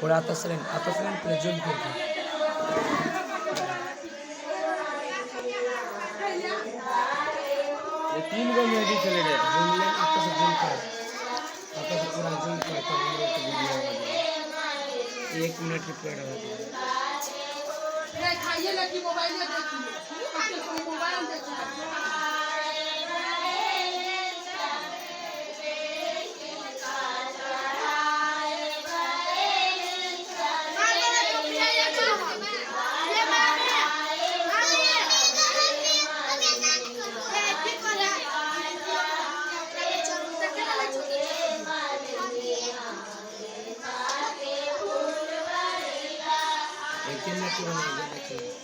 थोड़ा आता चलें पहले जूम करके ये 3 गो में भी चले गए। जूम ले आता से पूरा जूम कर तो हम लोग को वीडियो आ जाए 1 मिनट की पेड़ हो जाए खाइए लगी मोबाइल में देखिए मोबाइल देखिए एक मिनट की बना